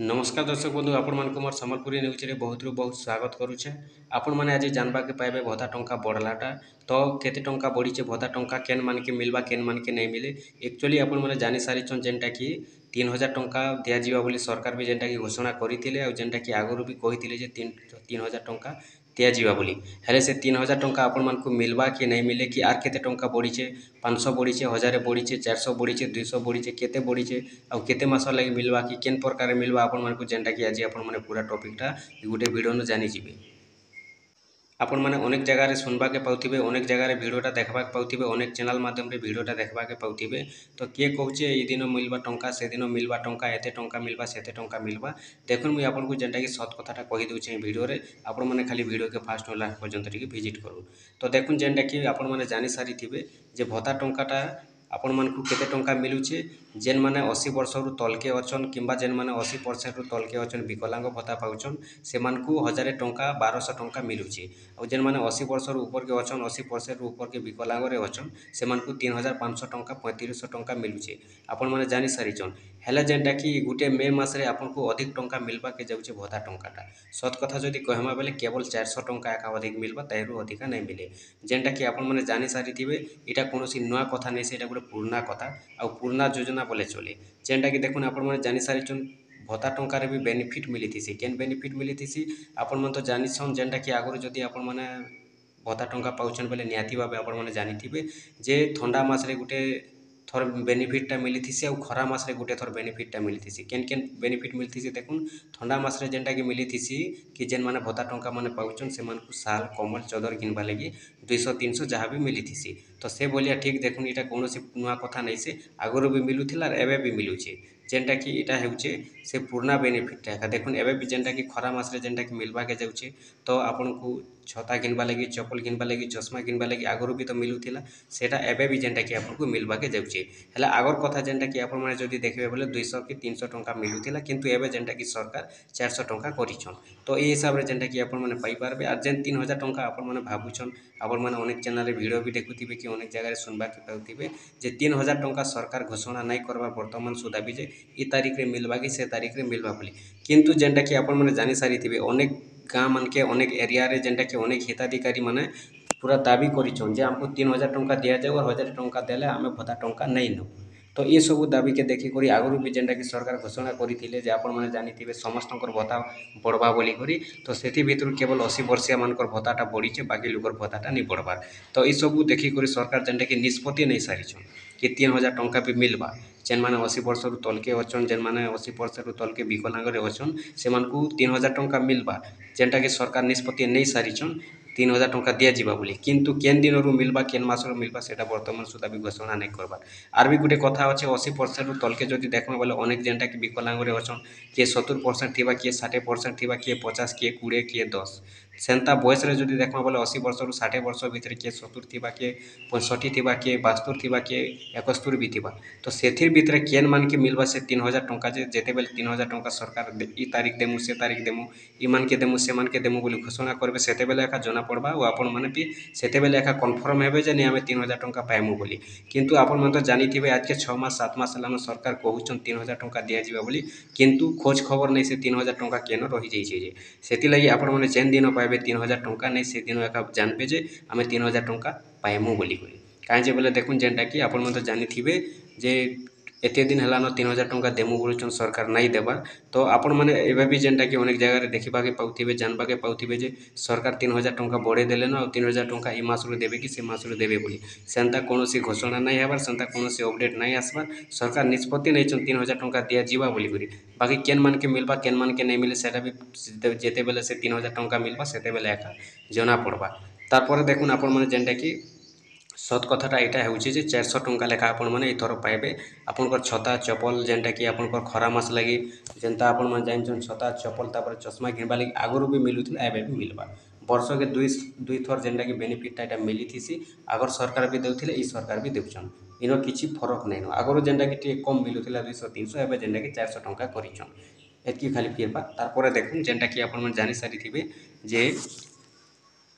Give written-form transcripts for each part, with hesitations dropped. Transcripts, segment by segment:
नमस्कार दर्शक बंधु आपण मान मोर सम्बलपुरी न्यूज रे बहुत बहुत स्वागत करुचे। आपण माने आज जानबा के पाइबे भत्ता टंका बढ़लाटा तो केते टंका बढ़ीचे भत्ता टंका केन मान के मिलबा केन मान के नहीं मिले। एक्चुअली आपण माने जानि सारिछन जेंटा कि 3000 टंका दिया जिवा बोली सरकार भी जेंटा कि घोषणा करिथिले आ जेंटा कि आगुरु भी कहिथिले जे 3000 टंका दिया जिवा बोली। हेले से 3000 टंका आपण मान को मिलबा कि नहीं मिले कि आर केते टंका बढ़ीचे 500 बढ़ीचे 1000 बढ़ीचे 400 बढ़ीचे 200 बढ़ीचे केते बढ़ीचे आ केते मास लगी मिलबा कि केन प्रकार मिलबा आपण मान को जेंटा कि आज आपण माने पूरा टॉपिकटा गोटे वीडियो न जानि जिवे। आपण माने अनेक जगह रे सुनबा के पाउथिबे अनेक जगह रे वीडियोटा देखबा के पाउथिबे अनेक चैनल माध्यम रे वीडियोटा देखबा के पाउथिबे। तो किए कहूचे ए दिन मिलबा टंका से दिन मिलबा टंका एते टंका मिलबा सेते टंका मिलबा। देखुन मुई आपन को जेंटा कि सत कथाटा कहि दउचे वीडियो रे आपण माने खाली वीडियो के फास्ट लास्ट पर्यंत टिके विजिट करू। तो देखुन जेंटा कि आपण माने जानि सारिथिबे जे भत्ता टंकाटा आपण मान को केते टंका मिलुचे जेन माने 80 वर्ष रु तलके अछन किंबा जेन माने 80% रु तलके अछन विकलांग भत्ता पाउछन से मान को 1000 टंका 1200 टंका मिलुचे। और जेन माने 80 वर्ष रु ऊपर के अछन 80% रु ऊपर के विकलांग रे अछन से मान को 3500 टंका 3500 टंका मिलुचे। आपण माने जानि सारिछन हेला जेंटा कि गुटे मे मास रे आपण को अधिक टंका मिलबा के जाउचे भत्ता टंकाटा। सत कथा जदि कहमा बेले केवल 400 टंका एका अधिक मिलबा ताइरु अधिका नहीं मिले। जेंटा कि आपण माने जानि सारिथिबे एटा कोनोसी नुआ कथा नै से एटा गुटे पुराना कथा आ पुराना योजना बोले चले। जेंटा कि देखुन आपण माने जानि सारिछन भत्ता टंका भी बेनिफिट मिलीथिसी केन बेनिफिट मिलीथिसी आपण मन तो जानिछन जेंटा कि आगुरु जदि आपण माने भत्ता टंका पाउछन बेले निहाती भाबे आपण माने जानिथिबे जे ठंडा मास रे गुटे थर बेनिफिटटा मिलीथिसी आ खरा मास रे गुटे थर बेनिफिटटा मिलीथिसी केन केन बेनिफिट मिलीथिसी देखुन ठंडा मास रे जेंटा कि मिलीथिसी कि जेन माने भत्ता टंका माने पाउछन से मान को साल कमल चदर किनबा लगी 200 300 जहाँ भी मिलीथिसी। तो से बोलिया ठीक देखुन इटा कोनोसी नुआ कथा नै से आगुरु भी मिलुथिला एबे भी मिलुचे जेंटा कि इटा हेउचे से पुराना बेनिफिट है देखुन एबे भी जेंटा कि खरा मास रे जेंटा कि मिलबा के जाउचे तो आपन को छता किनबा लगी चप्पल किनबा लगी चश्मा किनबा लगी आगुरु भी तो मिलुथिला सेटा एबे भी जेंटा कि आपन को मिलबा के जाउचे। हेला आगर कथा जेंटा कि आपन माने जदि देखबे बोले 200 कि 300 टंका मिलुथिला किंतु एबे जेंटा कि सरकार 400 टंका करिछन। तो ए हिसाब रे जेंटा कि आपन माने पाई पारबे आ जेन 3000 टंका आपन माने भाबुछन आपन माने अनेक चैनल रे वीडियो भी देखुथिबे कि अनेक जगह रे सुनबा के पाउथिबे जे 3000 टंका सरकार घोषणा नहीं करबा वर्तमान सुधा भी जे ई तारीख रे मिलबा कि से तारीख रे मिलबा बोली। किंतु जेंटा कि आपन माने जानि सारिथिबे अनेक गाँ मन के अनेक एरिया रे जेंटा कि अनेक हिताधिकारी माने पूरा दाबी करिछन जे हमको 3000 टंका दिया जाए और 1000 टंका देले आमे भत्ता टंका नहीं नो। तो ये सब दाबी के देखि करी आगुरु भी जेंटा कि सरकार घोषणा करिथिले जे आपण माने जानिथिबे समस्तंकर भत्ता बढ़बा बोली करी। तो सेथि भितरु केवल 80 वर्षीय मानकर भत्ताटा बढ़ीचे बाकी लोकर भत्ताटा नहीं बढ़बार। तो ये सब देखि करी सरकार जेंटा कि निष्पत्ति नहीं सारिछन कि 3000 टंका भी मिलबा जेन माने 80 वर्ष रु तलके अछन जेन माने 80% रु तलके विकलांग रे अछन से मान को 3000 टंका मिलबा जेंटा कि सरकार निष्पत्ति नहीं सारिछन 3000 टंका दिया जिबा बोली। किंतु केन दिन रु मिलबा केन मास रु मिलबा सेटा वर्तमान सुधा भी घोषणा नहीं करबार। आर भी गुटे कथा अच्छे 80% रु तलके जदि देखबा बोले अनेक जेंटा कि विकलांग रे अछन किए 70% थिबा किए 60% थिबा किए 50 किए 20 किए 10 सेंता बयस रे जदि देखबा बोले 80 वर्ष रु 60 वर्ष भितर किए 70 थिबा किए 65 थिबा किए 72 थिबा किए 71 भी थिबा। तो सेथिर भितर केन मान के मिलबा से 3000 टंका जे जेते बेले 3000 टंका सरकार ई तारीख देमु से तारीख देमु ई मान के देमु से मान के देमु बोली घोषणा करबे सेते बेले एका जना पड़बा और आपण माने भी सेते बेले एका कन्फर्म हेबे जे नै आमे 3000 टंका पाइमु बोली। किंतु आपण मन तो जानिथिबे आज के 6 मास 7 मास लान सरकार कहउछन 3000 टंका दिया जिबा बोली किंतु खोज खबर नै से 3000 टंका केन रहि जाइछे जे सेति लागि आपण माने जेन दिन पाइबे 3000 टंका नै से दिन एका जानबे जे आमे 3000 टंका पाइमु बोली करी। काहे जे बोले देखुन जेंटा कि आपण मन तो जानिथिबे जे एते दिन हेलान 3000 टंका देमु बोलुछन सरकार नहीं देबा। तो आपण माने एबे भी जेंटा कि अनेक जगह रे देखिबा के पाउथिबे जानबा के पाउथिबे जे सरकार 3000 टंका बढ़े देलेन और 3000 टंका ई मास रु देबे कि से मास रु देबे बोली सेंता कोनोसी घोषणा नहीं हेबार सेंता कोनोसी अपडेट नहीं आसबार। सरकार निष्पत्ति नहीं छन 3000 टंका दिया जिबा बोली करी बाकी केन मान के मिलबा केन मान के नहीं मिले सेटा भी जेते बेले से 3000 टंका मिलबा सेते बेले एका जना पड़बा। तारपर देखुन आपण माने जेंटा कि सत कथाटा यहाँ हूँ 400 टंका लेखा आपण मैंने इथर पाइबे आपंकर छता चपल जेनटा कि आपंकर खरा मास लगी जेनता आपण मैंने जानछन छता चपल तापर चश्मा घिनबा लगी आगुरी भी मिलूला एवं भी मिलवा वर्ष के दुई थर जेनटा कि बेनिफिटा यहाँ मिली थी आगर सरकार भी देउथिले ई सरकार भी देउछन इन किसी फरक नहीं न आगर जेनटा कि कम मिलूला 200 300 एवं जेनटा कि 400 टंका करिछन एतकी खाली फिरबा। तारपर देखुन जेनटा कि आपण मैंने जानी सारी जे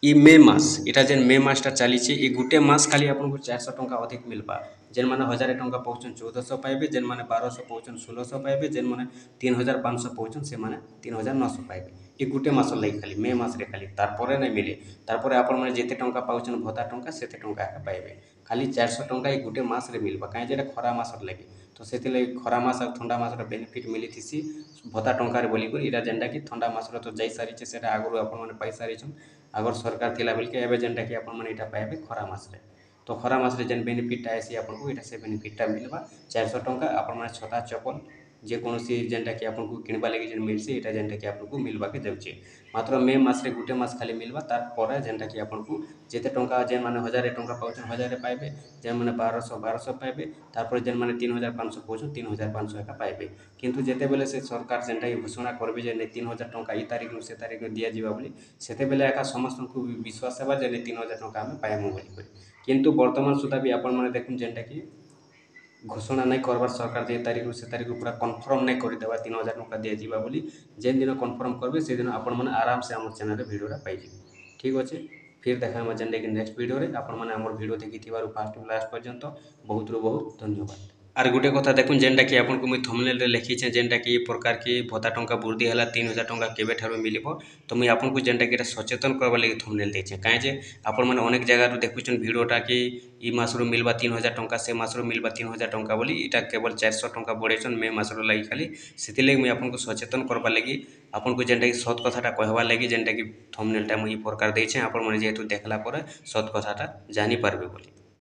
ई मे मास इटा जेन मे मासटा चली ये गोटे मास खाली आपको 400 टंका अधिक मिलबा जेन मैंने 1000 टंका पाउछन 1400 पाइबे, जेन मैंने 1200 पाउछन 1600 पाइबे, जेन मैंने 3500 पाउछन से मैंने 3900 पाइबे। ये गुटे मास लगी खाली मे मासरे खाली, तारपरे नहीं मिले। तारपरे आपण मैंने जेते टंका पाउछन भत्ता टंका सेते टंका एका पाइबे। खाली 400 टंका ये गुटे मासरे मिलबा, काहे जेटा खरा मासर लगे। तो सेथिलागि खरा मास और ठंडा मासर बेनिफिट मिलिथिसी भत्ता टंकार बोलिकर। इटा जेनटा कि ठंडा मासर तो जाई सारिछे, सेटा आगु आपण मैंने पाई सारिछन। आगर सरकार थिला बेलके एबे जेनटा कि आपण मैंने इटा पाइबे खरा मासरे। तो खरा मासरे जेन बेनिफिटटा आइसी आपको इटा से बेनिफिटटा मिलबा। 400 टंका आपण मैंने छता चपल जेकोसी जेनटा कि आपको किणवा लगी जेन मिलसी, इटा जेनटा कि आपको मिलवा के जाउछे। मात्र मे मासरे गुटे मास खाली मिलबा, तार परे जेनटा कि आपको जेते टंका जेन माने 1000 टंका पाउछन 1000 पाइबे, जेन माने 1200 पाइबे, तारपर जेन माने 3500 पाउछन 3500 एका पाइबे। किंतु जेते बेले से सरकार जेनटा कि घोषणा करबे जे 3000 टंका ई तारिख से तारिख दिया जिवा बोली, सेते बेले एका समस्त को विश्वास हेबा जे 3000 टंका आमे पाइमु बोली कर। किंतु वर्तमान सुधा भी आपण माने देखुन जेनटा कि घोषणा नहीं करबार सरकार जे तारिख से तारिख पूरा कन्फर्म नहीं करदेवा 3000 टंका दिया जिवा बोली। जेन दिन कन्फर्म करबे से दिन आपण माने आराम से हमर चैनल रे वीडियोटा पाइजिबे। ठीक अच्छे, फिर देखा जेनटा कि नेक्स्ट वीडियो रे। आपण माने हमर वीडियो देखिथिबारु फास्ट टू लास्ट पर्यंत बहुत बहुत धन्यवाद। आर गोटे कथा देखुन जेनटा कि आपको मुझे थंबनेल रे लिखिछे जेनटा कि प्रकार की भत्ता टंका वृद्धि है 3000 टंका केबे ठारो मिलिबो। तो मुझे आपको जेनटा कि सचेतन करवा लगी थंबनेल देछे, काहे जे आपण माने अनेक जगह देखुछन वीडियोटा कि ई मासरू मिलबा 3000 टंका, से मासरू मिलबा 3000 टंका बोली। इटा केवल 400 टंका बढ़ेछन मे मासरू लगी खाली। सेति मुझे आपको सचेतन करवा लगी आपको जेनटा कि सत कथाटा कहवा लगी जेनटा कि थंबनेलटा मुझे प्रकार देछे। आपण माने जेहेतु देखला पर सत कथाटा जानि पारबे बोली।